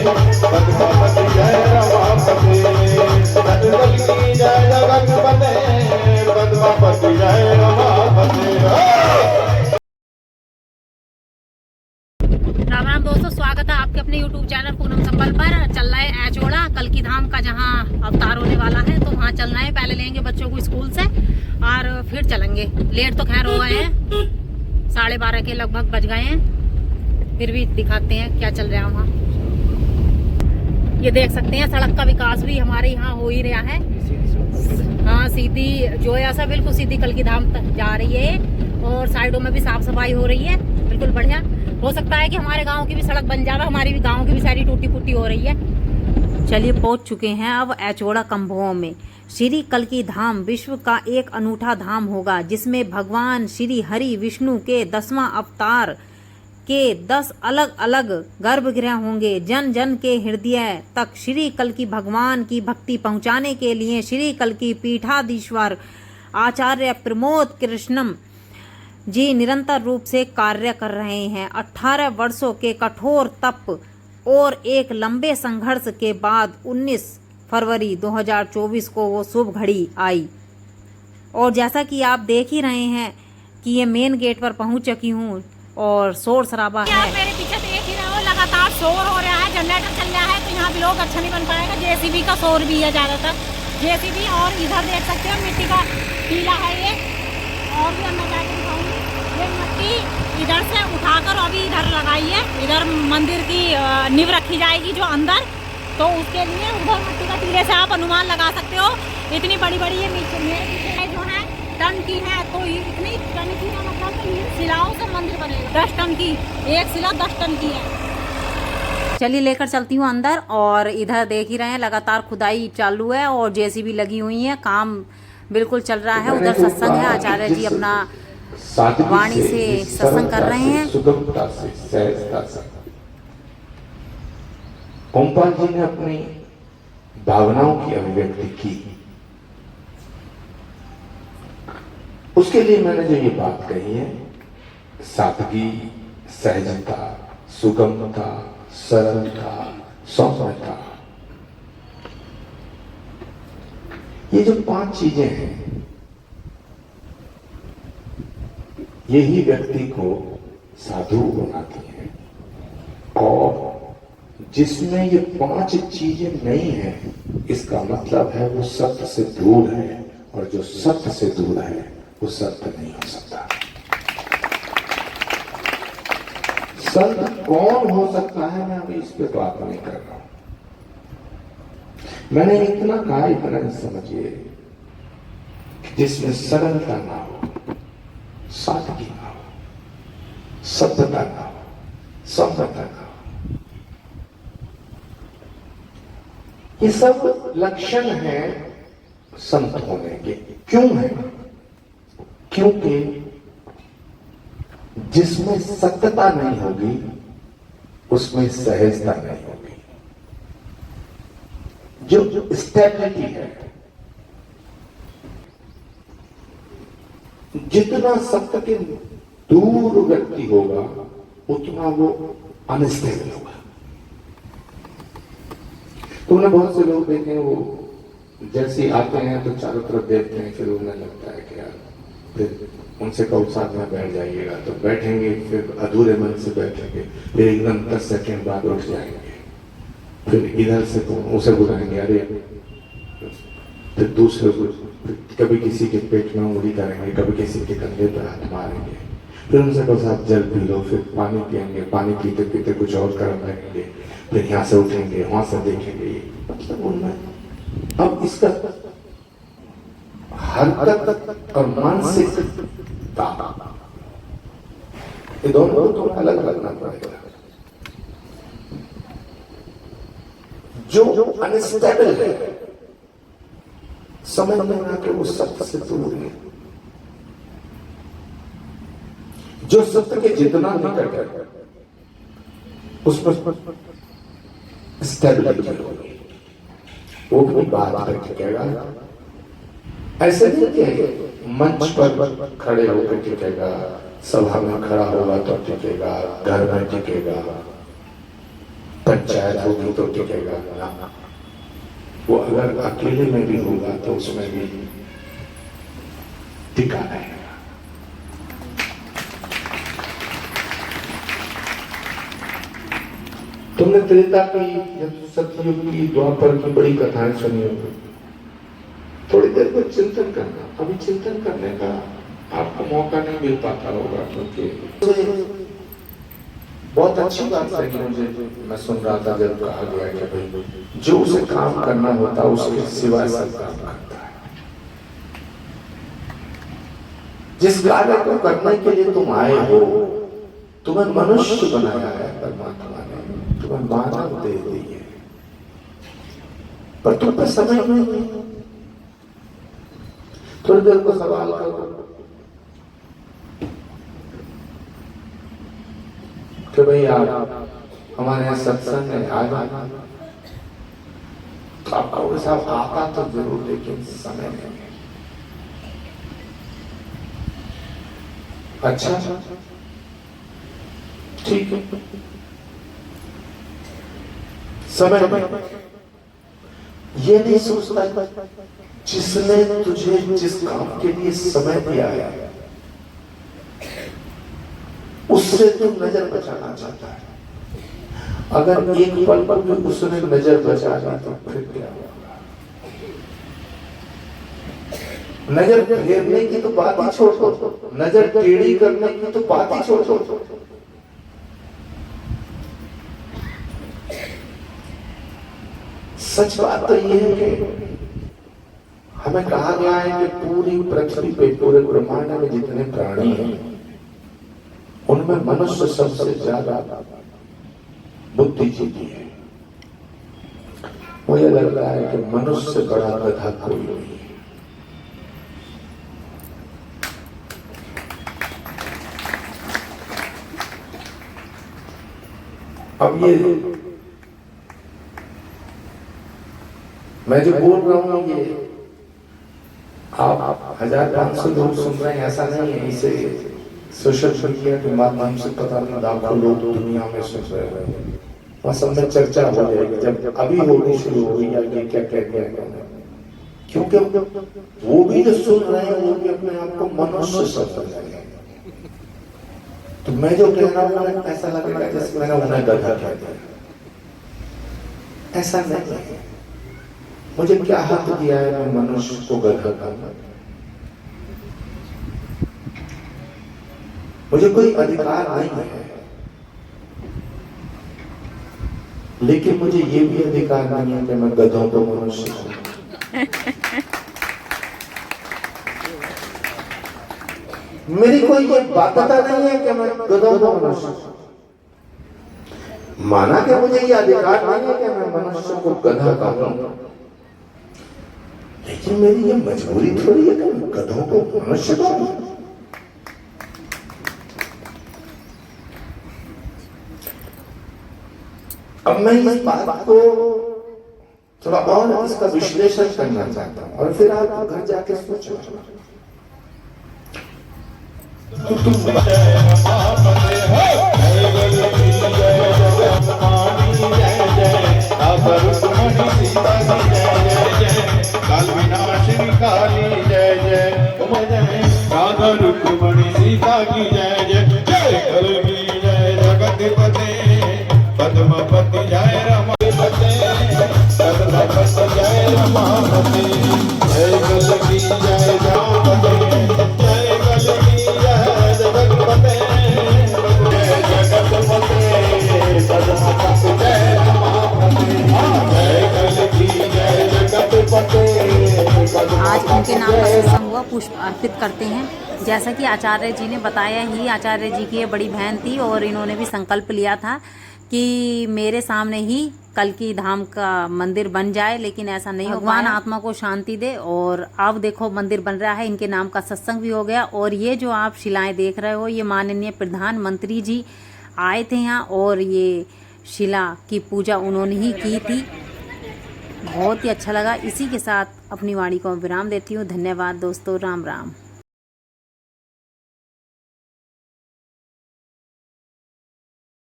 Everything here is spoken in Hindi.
पद्मावती जय रमापते, जगदल की जय जगतपते, पद्मावती जय रमापते। राम राम दोस्तों, स्वागत है आपके अपने YouTube चैनल पूनम संबल पर। चल रहा है ऐचोड़ा कल की धाम का, जहां अवतार होने वाला है, तो वहां चलना है। पहले लेंगे बच्चों को स्कूल से और फिर चलेंगे। लेट तो खैर हो गए हैं, 12:30 के लगभग बज गए हैं, फिर भी दिखाते हैं क्या चल रहा है वहाँ। ये देख सकते हैं सड़क का विकास भी हमारे यहाँ हो ही रहा है। हाँ, सीधी जो है ऐसा बिल्कुल सीधी कल की धाम तक जा रही है और साइडों में भी साफ सफाई हो रही है, बिल्कुल बढ़िया। हो सकता है कि हमारे गांव की भी सड़क बन जावे, हमारी भी गांव की भी सारी टूटी फूटी हो रही है। चलिए पहुंच चुके हैं अब ऐचोड़ा कंभों में। श्री कल की धाम विश्व का एक अनूठा धाम होगा, जिसमें भगवान श्री हरि विष्णु के 10वां अवतार के 10 अलग अलग गर्भगृह होंगे। जन जन के हृदय तक श्री कल की भगवान की भक्ति पहुंचाने के लिए श्री कल की पीठाधीश्वर आचार्य प्रमोद कृष्णम जी निरंतर रूप से कार्य कर रहे हैं। 18 वर्षों के कठोर तप और एक लंबे संघर्ष के बाद 19 फरवरी 2024 को वो शुभ घड़ी आई। और जैसा कि आप देख ही रहे हैं कि ये मेन गेट पर पहुंच चुकी हूँ और शोर शराबा है। आप मेरे पीछे देख ही रहे हो, लगातार शोर हो रहा है, जनरेटर चल रहा है, तो यहाँ भी लोग अच्छा नहीं बन पाएगा। जेसीबी का शोर भी है ज़्यादातर, जेसीबी। और इधर देख सकते हो मिट्टी का टीला है ये, और भी अंदर जाके दिखाऊंगी। ये मिट्टी इधर से उठाकर अभी इधर लगाई है, इधर मंदिर की नींव रखी जाएगी जो अंदर, तो उसके लिए उधर मिट्टी का टीले से आप अनुमान लगा सकते हो। इतनी बड़ी बड़ी ये मेरे पीछे जो है टन की है, तो इतनी टन की का मतलब तो शिलाओं से मंदिर बनेगा। 10 टन की एक शिला 10 टन की है। चलिए लेकर चलती हूँ अंदर। और इधर देख ही रहे हैं लगातार खुदाई चालू है और जेसीबी लगी हुई है, काम बिल्कुल चल रहा है। उधर सत्संग है, आचार्य जी अपना वाणी से सत्संग कर रहे हैं। सुगमता से, सहजता से ओमपाल जी ने अपनी भावनाओं की अभिव्यक्ति की। उसके लिए मैंने जो ये बात कही है, सादगी, सहजता, सुगमता, सरलता, सौम्यता, ये जो 5 चीजें हैं, यही व्यक्ति को साधु बनाती हैं। और जिसमें ये 5 चीजें नहीं है, इसका मतलब है वो सत्य से दूर है, और जो सत्य से दूर है वो सत्य नहीं हो सकता। संत कौन हो सकता है, मैं अभी इस पे बात नहीं कर रहा हूं। मैंने इतना कहा, इतना समझिए, जिसमें सरलता ना हो, सादगी ना हो, सत्यता ना हो, सौम्यता ना हो। ये सब लक्षण हैं संत होने के। क्यों है? क्योंकि जिसमें सत्यता नहीं होगी उसमें सहजता नहीं होगी। जो स्टेबिलिटी है, जितना सत्य के दूर व्यक्ति होगा उतना वो अनस्टेबल होगा। तुमने बहुत से लोग देखे, वो जैसे आते हैं तो चारों तरफ देखते हैं, फिर उन्हें लगता है कि यार, फिर उनसे कहो साथ में बैठ जाइएगा, तो बैठेंगे, फिर अधूरे मन से बैठेंगे, फिर एकदम 10 सेकंड बाद उठ जाएंगे, फिर इधर से तो उसे बुलाएंगे, अरे, फिर दूसरे को, कभी किसी के पेट में उंगली करेंगे, कभी किसी के कंधे पर हाथ मारेंगे, फिर उनसे कहो साथ जल पी लो, फिर पानी पियेंगे, पानी पीते पीते कुछ और कर्म करेंगे, फिर यहाँ से उठेंगे, वहां से देखेंगे। मतलब उनमें अब इसका हरकत और मानसिकता, ये दोनों को थोड़ा अलग रखना पड़ेगा। जो अनस्टेबल है, समझ में ना कि वो सत्य से दूर है। जो सत्य के जितना निकट है उसमें स्टेबिलिटी होगी, वो अपनी बात पर टिकेगा। ऐसे नहीं कि मंच पर खड़े होकर टिकेगा, सभा में खड़ा होगा तो टिकेगा, घर में टिकेगा। पंचायत होगी तो टिकेगा ना, वो अगर अकेले में भी होगा तो उसमें भी टिका रहेगा। तुमने त्रेता की, सतयुग की, द्वापर की बड़ी कथाएं सुनी होगी। थोड़ी देर को चिंतन करना, अभी चिंतन करने का आपको मौका नहीं मिल पाता होगा, क्योंकि बहुत अच्छी बात लगी मुझे। मैं सुन रहा था जब कहा गया कि भाई जो उसे काम करना होता है उसके सिवाय सब काम करता है। जिस कार्य को करने के लिए तुम आए हो, तुम्हें मनुष्य बनाया है परमात्मा ने, तुम्हें मानव दे दी है, पर तुम पे समय नहीं है। थोड़ी देर को सवाल करो कि भाई आप हमारे यहाँ सत्संग में आ जाना, तो आप कहोगे साहब आता तो जरूर, लेकिन समय नहीं है। अच्छा ठीक है, समय नहीं, ये नहीं सोचता जिसने तुझे जिस काम के लिए समय दिया है उससे तू नजर बचाना चाहता है। अगर एक पल पर भी उसने नजर बचा ली तो फिर क्या होगा? नजर फेरने की तो बात ही छोड़ दो, नजर टेढ़ी करने की तो बात ही छोड़ दो। सच बात तो ये है कि हमें कहा गया है कि पूरी पृथ्वी पे, पूरे ब्रह्मांड में जितने प्राणी हैं उनमें मनुष्य सबसे ज्यादा बुद्धिजीवी है। मुझे लगता है कि मनुष्य से बड़ा गधा कोई नहीं है। अब ये मैं जो बोल रहा हूं ये आप 1500 लोग सुन रहे हैं ऐसा नहीं है, इसे सोशल मीडिया के माध्यम से पता नहीं लाखों लोग दुनिया में सुन रहे हैं। वहां सब में चर्चा हो जाएगी, जब अभी होनी शुरू होगी या ये क्या कहते हैं, क्योंकि वो भी जो सुन रहे हैं वो भी अपने आप को मनुष्य समझ रहे हैं। तो मैं जो कह रहा हूँ ऐसा लगेगा जैसे मैंने उन्हें गधा कह दिया, ऐसा नहीं है। मुझे क्या हक दिया है मैं मनुष्य को गधा कहूंगा? मुझे कोई अधिकार नहीं है, लेकिन मुझे ये भी अधिकार नहीं है कि मैं गधों को मनुष्य कहूं। मेरी कोई ये बाध्यता नहीं है कि मैं गधों को मनुष्य, माना कि मुझे ये अधिकार नहीं है कि मैं मनुष्य को गधा कहूं, लेकिन मेरी ये मजबूरी थोड़ी है कि मैं गधों को मनुष्य कहूं। अब मैं इस बात को थोड़ा और इसका विश्लेषण करना चाहता हूं और फिर आप घर जाके सोचो। काल विनाशिनी काली जय जय, राधा रुक्मणी सीता की जय जय, जय कल की जय जगतपते, पद्मपति जय रमापते, पद्मपति जय रमापते, जय कल की जय जापते, जय कल की जय जगतपते, जय जगतपते, पद्मपति जय रमापते, जय कल की जय जगतपते। आज उनके नाम का सत्संग हुआ, पुष्प अर्पित करते हैं। जैसा कि आचार्य जी ने बताया ही, आचार्य जी की ये बड़ी बहन थी और इन्होंने भी संकल्प लिया था कि मेरे सामने ही कल की धाम का मंदिर बन जाए, लेकिन ऐसा नहीं हो। भगवान आत्मा को शांति दे। और अब देखो मंदिर बन रहा है, इनके नाम का सत्संग भी हो गया। और ये जो आप शिलाएं देख रहे हो, ये माननीय प्रधानमंत्री जी आए थे यहाँ और ये शिला की पूजा उन्होंने ही की थी। बहुत ही अच्छा लगा। इसी के साथ अपनी वाणी को विराम देती हूँ। धन्यवाद दोस्तों, राम राम।